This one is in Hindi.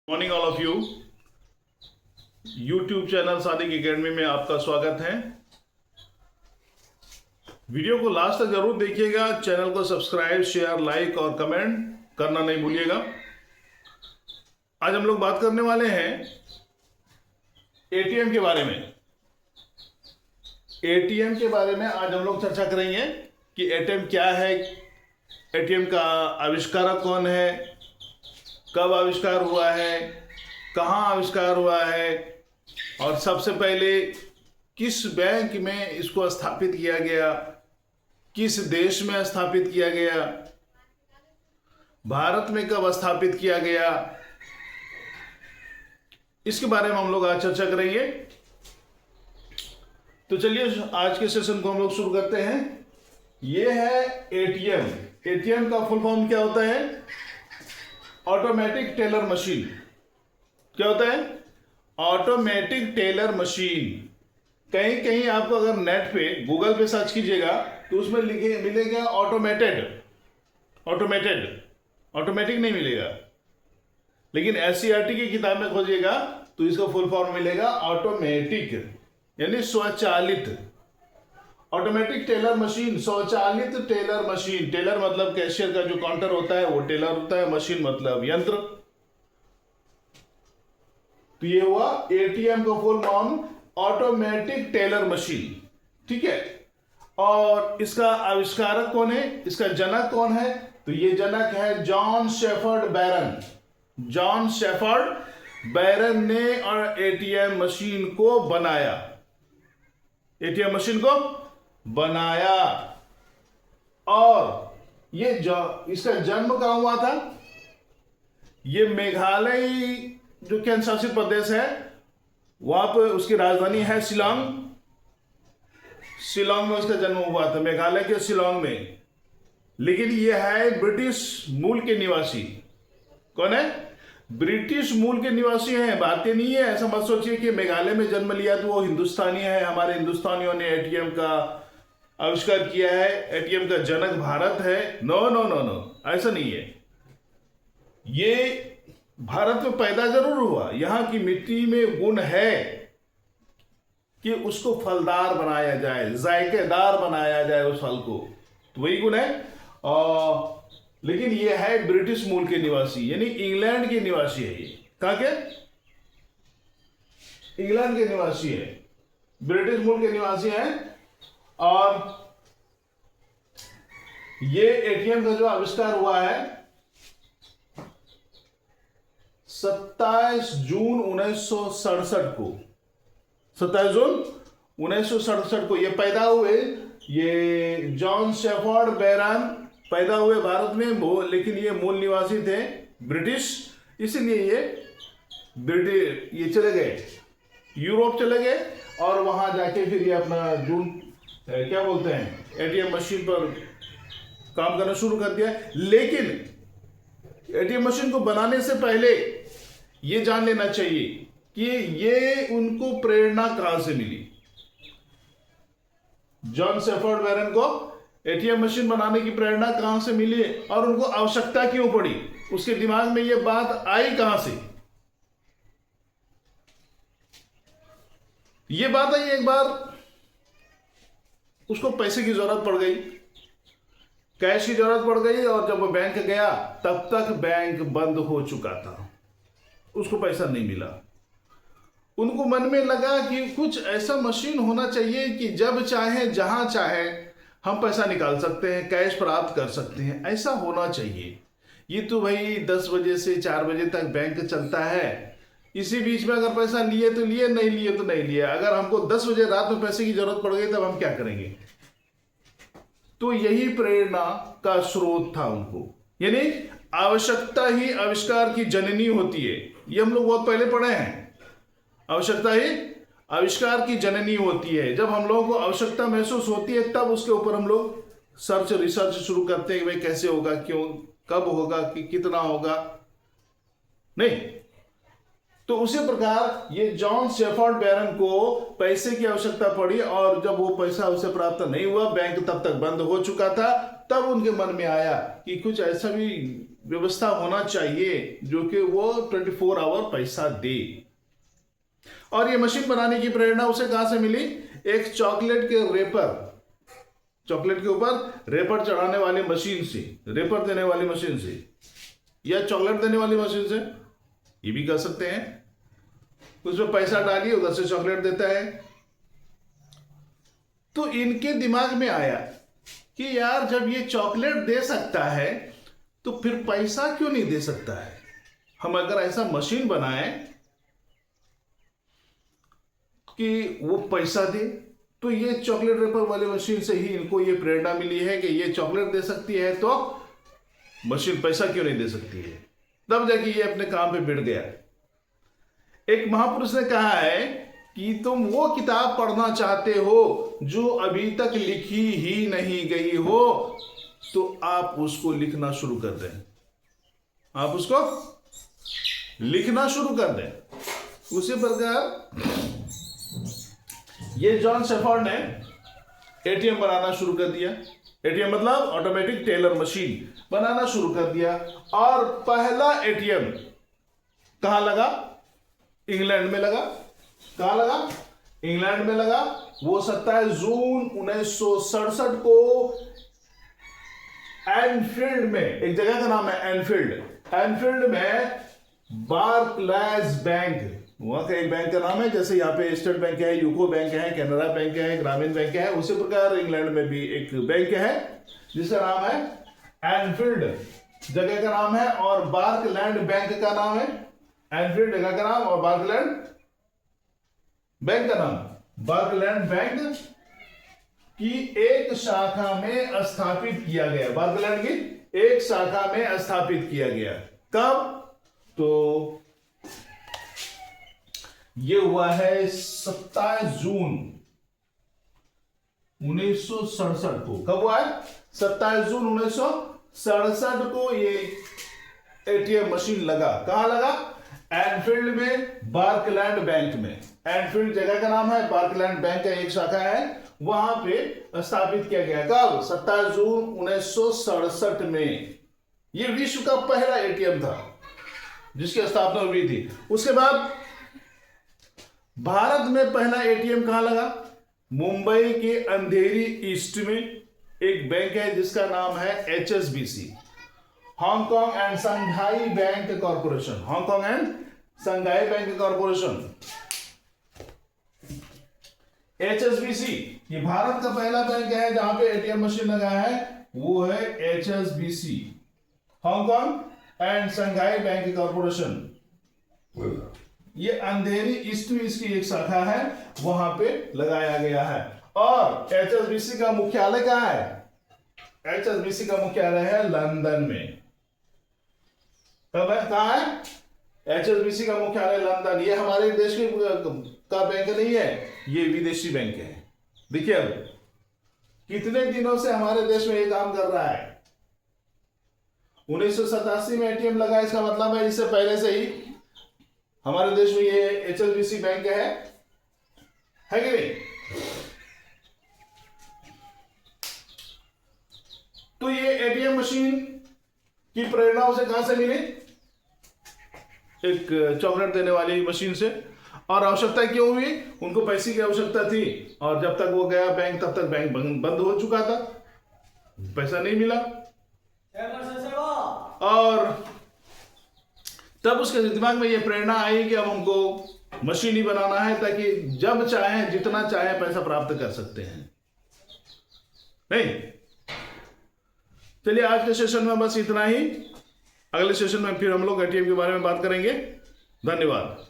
Morning all of you. YouTube channel Sadiq academy में आपका स्वागत है। वीडियो को लास्ट तक जरूर देखिएगा। चैनल को सब्सक्राइब, शेयर, लाइक और कमेंट करना नहीं भूलिएगा। आज हम लोग बात करने वाले हैं एटीएम के बारे में। एटीएम के बारे में आज हम लोग चर्चा करेंगे कि एटीएम क्या है, एटीएम का आविष्कारक कौन है, कब आविष्कार हुआ है, कहाँ आविष्कार हुआ है और सबसे पहले किस बैंक में इसको स्थापित किया गया, किस देश में स्थापित किया गया, भारत में कब स्थापित किया गया, इसके बारे में हम लोग आज चर्चा करेंगे। तो चलिए आज के सेशन को हम लोग शुरू करते हैं। ये है एटीएम। एटीएम का फुल फॉर्म क्या होता है? Automatic teller machine. क्या होता है? Automatic teller machine. कहीं कहीं आपको अगर नेट पे गूगल पे सर्च कीजिएगा तो उसमें मिलेगा ऑटोमेटेड। ऑटोमेटिक नहीं मिलेगा, लेकिन एससीईआरटी की किताब में खोजिएगा तो इसका फुल फॉर्म मिलेगा ऑटोमेटिक, यानी स्वचालित। ऑटोमेटिक टेलर मशीन, स्वचालित टेलर मशीन। टेलर मतलब कैशियर का जो काउंटर होता है वो टेलर होता है, मशीन मतलब यंत्र। तो ये हुआ एटीएम का full form automatic teller machine. ठीक है। और इसका आविष्कारक कौन है, इसका जनक कौन है? तो ये जनक है जॉन शेफर्ड बैरन। जॉन शेफर्ड बैरन ने और एटीएम मशीन को बनाया। एटीएम मशीन को बनाया। और ये इसका जन्म कहां हुआ था? ये मेघालय जो केंद्र शासित प्रदेश है वहां पर उसकी राजधानी है शिलोंग। शिलोंग में उसका जन्म हुआ था, मेघालय के शिलोंग में। लेकिन ये है ब्रिटिश मूल के निवासी। कौन है? ब्रिटिश मूल के निवासी हैं, भारतीय नहीं है। ऐसा मत सोचिए कि मेघालय में जन्म लिया तो वो हिंदुस्तानी है। हमारे हिंदुस्तानियों ने एटीएम का आविष्कार किया है, एटीएम का जनक भारत है। नो नो नो नो, ऐसा नहीं है। ये भारत में पैदा जरूर हुआ। यहां की मिट्टी में गुण है कि उसको फलदार बनाया जाए, जायकेदार बनाया जाए उस फल को, तो वही गुण है। लेकिन ये है ब्रिटिश मूल के निवासी, यानी इंग्लैंड के निवासी है। ये कहां के? इंग्लैंड के निवासी है, ब्रिटिश मूल के निवासी हैं। और ये एटीएम का जो आविष्कार हुआ है 27 जून 1967 को। 27 जून 1967 को ये पैदा हुए। ये जॉन शेफर्ड बैरन पैदा हुए भारत में, लेकिन ये मूल निवासी थे ब्रिटिश। इसलिए ये चले गए, यूरोप चले गए और वहां जाके फिर ये अपना क्या बोलते हैं, एटीएम मशीन पर काम करना शुरू कर दिया। लेकिन एटीएम मशीन को बनाने से पहले ये जान लेना चाहिए कि ये उनको प्रेरणा कहां से मिली। जॉन शेफर्ड बैरन को एटीएम मशीन बनाने की प्रेरणा कहां से मिली और उनको आवश्यकता क्यों पड़ी, उसके दिमाग में ये बात आई कहां से? ये बात आई, एक बार उसको पैसे की जरूरत पड़ गई, कैश की जरूरत पड़ गई। और जब वो बैंक गया तब तक बैंक बंद हो चुका था, उसको पैसा नहीं मिला। उनको मन में लगा कि कुछ ऐसा मशीन होना चाहिए कि जब चाहे जहां चाहे हम पैसा निकाल सकते हैं, कैश प्राप्त कर सकते हैं। ऐसा होना चाहिए। ये तो भाई 10 बजे से 4 बजे तक बैंक चलता है। इसी बीच में अगर पैसा लिए तो लिए, नहीं लिए तो नहीं लिए। अगर हमको 10 बजे रात में पैसे की जरूरत पड़ गई तब हम क्या करेंगे? तो यही प्रेरणा का स्रोत था उनको। यानी आवश्यकता ही आविष्कार की जननी होती है। ये हम लोग बहुत पहले पढ़े हैं। आवश्यकता ही आविष्कार की जननी होती है। जब हम लोगों को आवश्यकता महसूस होती है तब उसके ऊपर हम लोग रिसर्च शुरू करते हैं कि भाई कैसे होगा, क्यों, कब होगा, कि कितना होगा। नहीं तो उसी प्रकार ये जॉन शेफर्ड बैरन को पैसे की आवश्यकता पड़ी और जब वो पैसा उसे प्राप्त नहीं हुआ, बैंक तब तक बंद हो चुका था, तब उनके मन में आया कि कुछ ऐसा भी व्यवस्था होना चाहिए जो कि वो 24 आवर पैसा दे। और ये मशीन बनाने की प्रेरणा उसे कहां से मिली? एक चॉकलेट के रेपर, चॉकलेट के ऊपर रेपर चढ़ाने वाली मशीन से, रेपर देने वाली मशीन से, या चॉकलेट देने वाली मशीन से, ये भी कर सकते हैं। उसमें पैसा डालिए, उधर से चॉकलेट देता है। तो इनके दिमाग में आया कि यार जब ये चॉकलेट दे सकता है तो फिर पैसा क्यों नहीं दे सकता है? हम अगर ऐसा मशीन बनाए कि वो पैसा दे, तो ये चॉकलेट रेपर वाली मशीन से ही इनको ये प्रेरणा मिली है कि ये चॉकलेट दे सकती है तो मशीन पैसा क्यों नहीं दे सकती है। तब जाके ये अपने काम पे भिड़ गया। एक महापुरुष ने कहा है कि तुम वो किताब पढ़ना चाहते हो जो अभी तक लिखी ही नहीं गई हो, तो आप उसको लिखना शुरू कर दें। आप उसको लिखना शुरू कर दें। उसी प्रकार ये जॉन शेफर्ड ने एटीएम बनाना शुरू कर दिया। एटीएम मतलब ऑटोमेटिक टेलर मशीन बनाना शुरू कर दिया। और पहला एटीएम कहां लगा? इंग्लैंड में लगा। कहां लगा? इंग्लैंड में लगा। वो 27 जून 1967 को एनफील्ड में, एक जगह का नाम है एनफील्ड, एनफील्ड में बार्कलेज बैंक, वहां का एक बैंक का नाम है। जैसे यहाँ पे स्टेट बैंक है, यूको बैंक है, कैनरा बैंक है, ग्रामीण बैंक है, उसी प्रकार इंग्लैंड में भी एक बैंक है जिसका नाम है एनफील्ड, जगह का नाम है, और बार्कलैंड बैंक का नाम है। एनफील्ड जगह का नाम और बार्कलैंड बैंक का नाम। बार्कलैंड बैंक की एक शाखा में स्थापित किया गया, बार्कलैंड की एक शाखा में स्थापित किया गया। कब? तो ये हुआ है 27 जून 1967 को। कब हुआ है? 27 जून 1967 को ये एटीएम मशीन लगा। कहां लगा? एनफील्ड में, बार्कलैंड बैंक में। एनफील्ड जगह का नाम है, बार्कलैंड बैंक का एक शाखा है, वहां पे स्थापित किया गया। कब? 27 जून 1967 में। यह विश्व का पहला एटीएम था जिसकी स्थापना हुई थी। उसके बाद भारत में पहला एटीएम कहां लगा? मुंबई के अंधेरी ईस्ट में एक बैंक है जिसका नाम है HSBC, Hong Kong and Shanghai bank corporation, Hong Kong and Shanghai bank corporation, HSBC। ये भारत का पहला बैंक है जहां पे एटीएम मशीन लगा है, वो है HSBC, Hong Kong and Shanghai bank corporation. ये अंधेरी ईस्ट में इसकी एक शाखा है, वहां पे लगाया गया है। और HSBC का मुख्यालय कहां है? HSBC का मुख्यालय है लंदन में। कहां है? HSBC का मुख्यालय लंदन। ये हमारे देश का बैंक नहीं है, ये विदेशी बैंक है। देखिए अब कितने दिनों से हमारे देश में ये काम कर रहा है। 1987 में एटीएम लगा, इसका मतलब है इससे पहले से ही हमारे देश में ये HSBC बैंक है कि नहीं? तो ये एटीएम मशीन की प्रेरणा उसे कहां से मिली? एक चॉकलेट देने वाली मशीन से। और आवश्यकता क्यों हुई? उनको पैसे की आवश्यकता थी, और जब तक वो गया बैंक तब तक बैंक बंद हो चुका था, पैसा नहीं मिला। और तब उसके दिमाग में ये प्रेरणा आई कि अब हमको मशीन ही बनाना है ताकि जब चाहे जितना चाहे पैसा प्राप्त कर सकते हैं। नहीं, चलिए आज के सेशन में बस इतना ही। अगले सेशन में फिर हम लोग एटीएम के बारे में बात करेंगे। धन्यवाद।